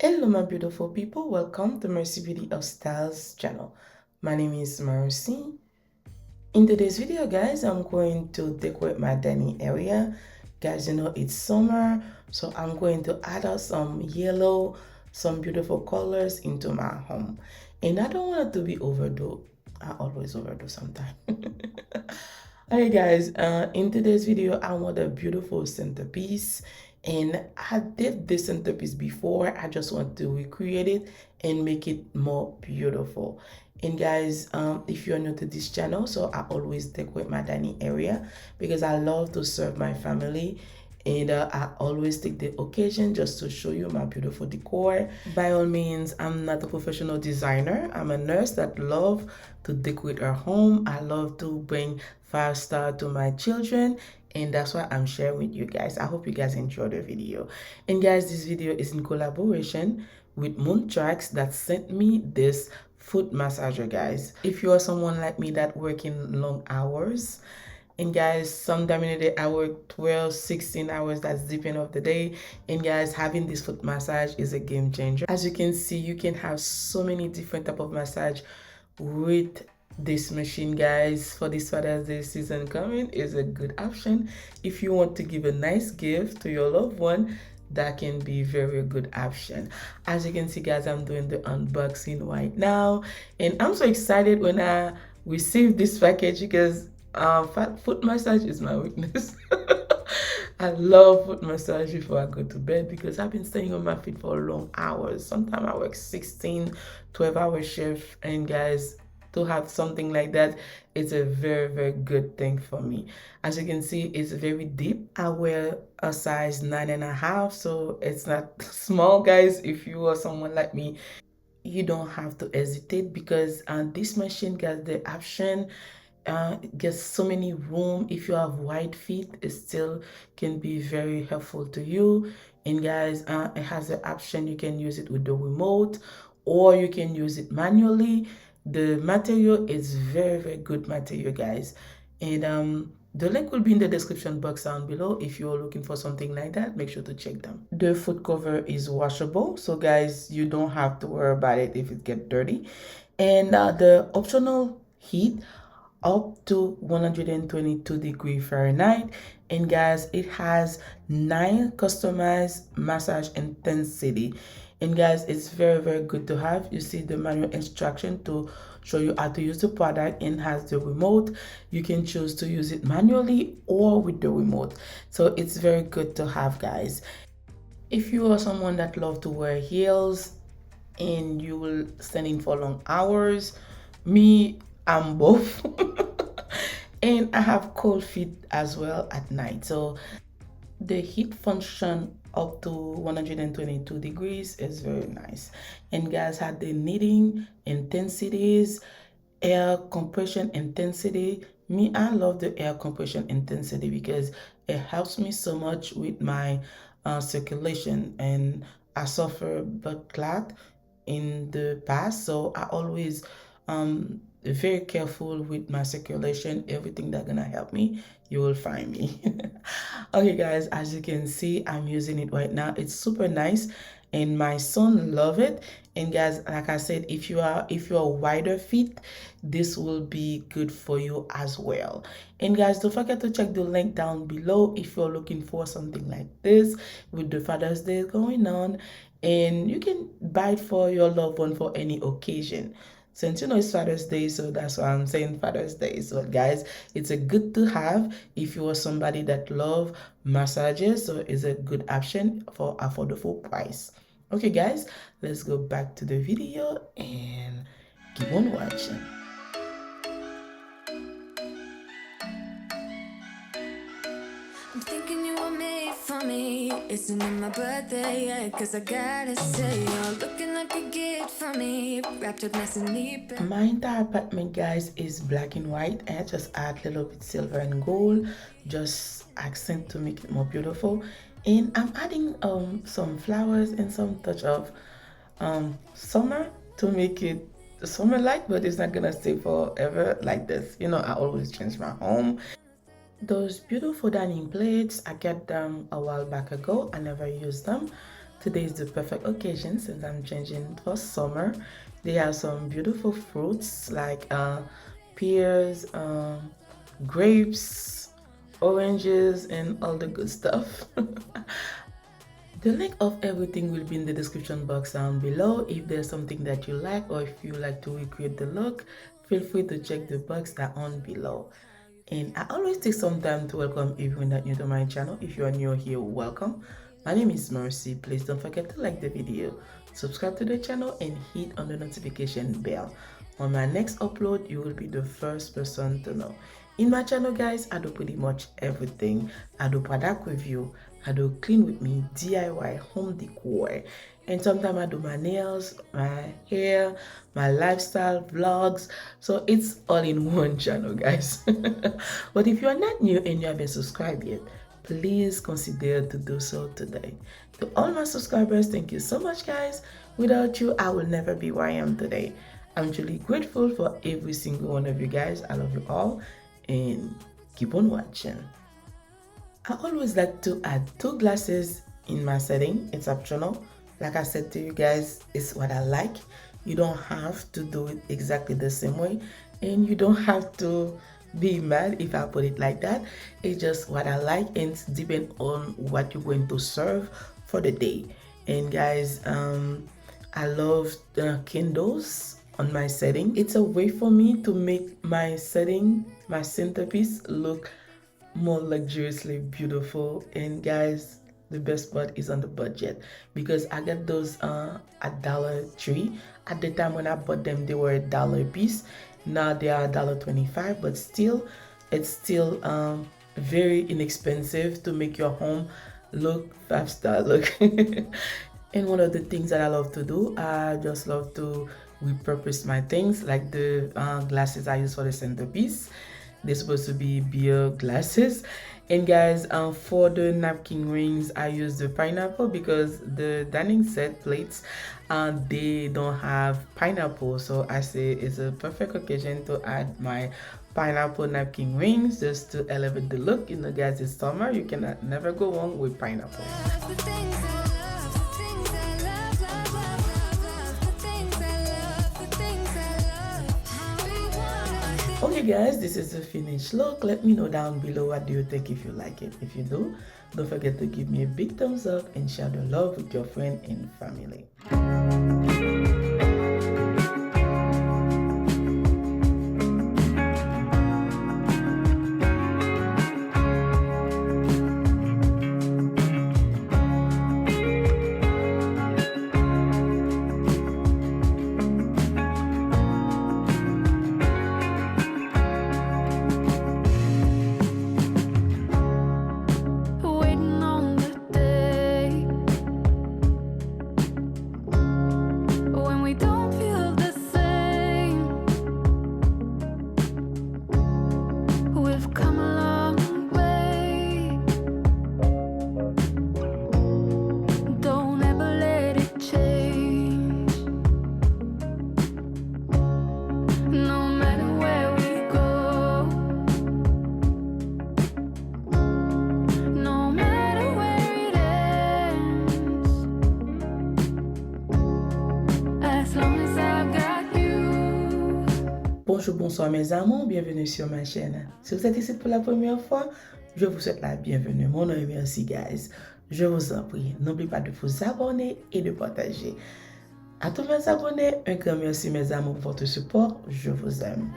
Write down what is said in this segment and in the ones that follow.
Hello my beautiful people, welcome to Mercy Beauty of Styles channel. My name is Mercy. In today's video guys, I'm going to decorate my dining area. Guys, you know it's summer, so I'm going to add out some yellow, some beautiful colors into my home. And I don't want it to be overdue. I always overdo sometimes. Alright guys, in today's video I want a beautiful centerpiece, and I did this centerpiece before. I just want to recreate it and make it more beautiful. And guys, if you're new to this channel, so I always decorate my dining area because I love to serve my family, and I always take the occasion just to show you my beautiful decor. By all means, I'm not a professional designer. I'm a nurse that love to decorate our home. I love to bring 5-star to my children, and that's what I'm sharing with you guys. I hope you guys enjoy the video. And guys, this video is in collaboration with Moon Tracks that sent me this foot massager. Guys, if you are someone like me that working long hours, and guys, sometime in the day I work 12-16 hours, that's depending of the day. And guys, having this foot massage is a game changer. As you can see, you can have so many different type of massage with this machine. Guys, for this Father's Day season coming, is a good option. If you want to give a nice gift to your loved one, that can be very good option. As you can see guys, I'm doing the unboxing right now, and I'm so excited when I received this package because foot massage is my weakness. I love foot massage before I go to bed because I've been staying on my feet for long hours. Sometimes I work 16-12 hour shift, and guys, to have something like that, it's a very good thing for me. As you can see, it's very deep. I wear a size 9.5, so it's not small. Guys, if you are someone like me, you don't have to hesitate because this machine got the option, gets so many room. If you have wide feet, it still can be very helpful to you. And guys, it has the option, you can use it with the remote or you can use it manually. The material is very good material guys, and the link will be in the description box down below. If you're looking for something like that, make sure to check them. The foot cover is washable, so guys, you don't have to worry about it if it gets dirty. And the optional heat up to 122°F. And guys, it has 9 customized massage intensity. And guys, it's very good to have. You see the manual instruction to show you how to use the product, and has the remote. You can choose to use it manually or with the remote, so it's very good to have guys. If you are someone that love to wear heels and you will stand in for long hours, me, I'm both. And I have cold feet as well at night, so the heat function up to 122 degrees is very nice. And guys, had the knitting intensities, air compression intensity. Me, I love the air compression intensity because it helps me so much with my circulation, and I suffer blood clot in the past, so I always very careful with my circulation. Everything that's gonna help me, you will find me. Okay guys, as you can see, I'm using it right now. It's super nice and my son love it. And guys, like I said, if you're wider feet, this will be good for you as well. And guys, don't forget to check the link down below if you're looking for something like this with the Father's Day going on, and you can buy it for your loved one for any occasion. Since you know it's Father's Day, so that's why I'm saying Father's Day. So guys, it's a good to have if you are somebody that love massages, so it's a good option for affordable price. Okay guys, let's go back to the video and keep on watching. I'm thinking you were made for me. Isn't it my birthday yet? Cause I gotta say, you're looking like a gift for me. Wrapped up nice and neat. My entire apartment guys is black and white, and I just add a little bit silver and gold, just accent to make it more beautiful. And I'm adding some flowers and some touch of summer to make it summer like, but it's not gonna stay forever like this. You know, I always change my home. Those beautiful dining plates, I got them a while back ago. I never used them, Today is the perfect occasion since I'm changing for summer. They have some beautiful fruits like pears, grapes, oranges, and all the good stuff. The link of everything will be in the description box down below. If there's something that you like or if you like to recreate the look, feel free to check the box down below. And I always take some time to welcome everyone that new to my channel. If you are new here, welcome. My name is Mercy. Please don't forget to like the video, subscribe to the channel, and hit on the notification bell. On my next upload, you will be the first person to know. In my channel, guys, I do pretty much everything. I do product review, I do clean with me, DIY, home decor, and sometimes I do my nails, my hair, my lifestyle vlogs. So it's all in one channel, guys. But if you are not new and you haven't subscribed yet, please consider to do so today. To all my subscribers, thank you so much, guys. Without you, I will never be where I am today. I'm truly grateful for every single one of you guys. I love you all and keep on watching. I always like to add 2 glasses in my setting. It's optional. Like I said to you guys, it's what I like. You don't have to do it exactly the same way, and you don't have to be mad if I put it like that. It's just what I like, and it's depend on what you're going to serve for the day. And guys, I love the candles on my setting. It's a way for me to make my setting, my centerpiece, look more luxuriously beautiful. And guys, the best part is on the budget, because I got those at $3. At the time when I bought them, they were $1 a piece. Now they are $1.25, but still, it's still very inexpensive to make your home look 5-star look. And one of the things that I love to do, I just love to repurpose my things, like the glasses I use for the centerpiece. They're supposed to be beer glasses. And guys, for the napkin rings, I use the pineapple because the dining set plates, they don't have pineapple. So I say it's a perfect occasion to add my pineapple napkin rings just to elevate the look. You know, guys, it's summer. You cannot never go wrong with pineapple. Okay guys, this is the finished look. Let me know down below what do you think, if you like it. If you do, don't forget to give me a big thumbs up and share the love with your friend and family. Bonjour, bonsoir mes amours, bienvenue sur ma chaîne. Si vous êtes ici pour la première fois, je vous souhaite la bienvenue. Mon nom est Merci guys. Je vous en prie, n'oubliez pas de vous abonner et de partager. À tous mes abonnés, un grand merci mes amours pour votre support. Je vous aime.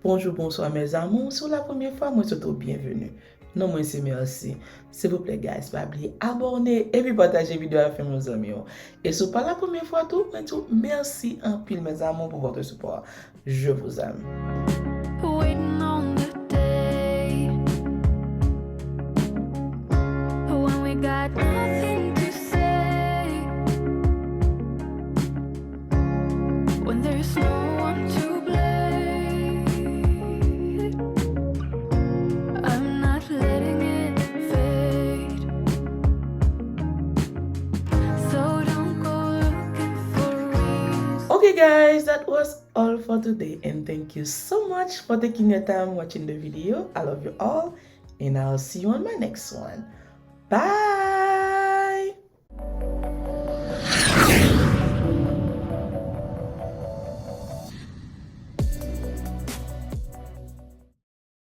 Bonjour, bonsoir mes amours. Sur la première fois, moi, c'est bienvenue. Non, moi, c'est merci. S'il vous plaît, guys, pas oublier abonner et puis partager la vidéo avec mes amis. Et si ce n'est pas la première fois, tout, merci un pile, mes amours, pour votre support. Je vous aime. when there's no one to blame. I'm not letting it fade, so don't go looking for reasons. Okay guys, that was all for today, and thank you so much for taking your time watching the video. I love you all, and I'll see you on my next one. Bye.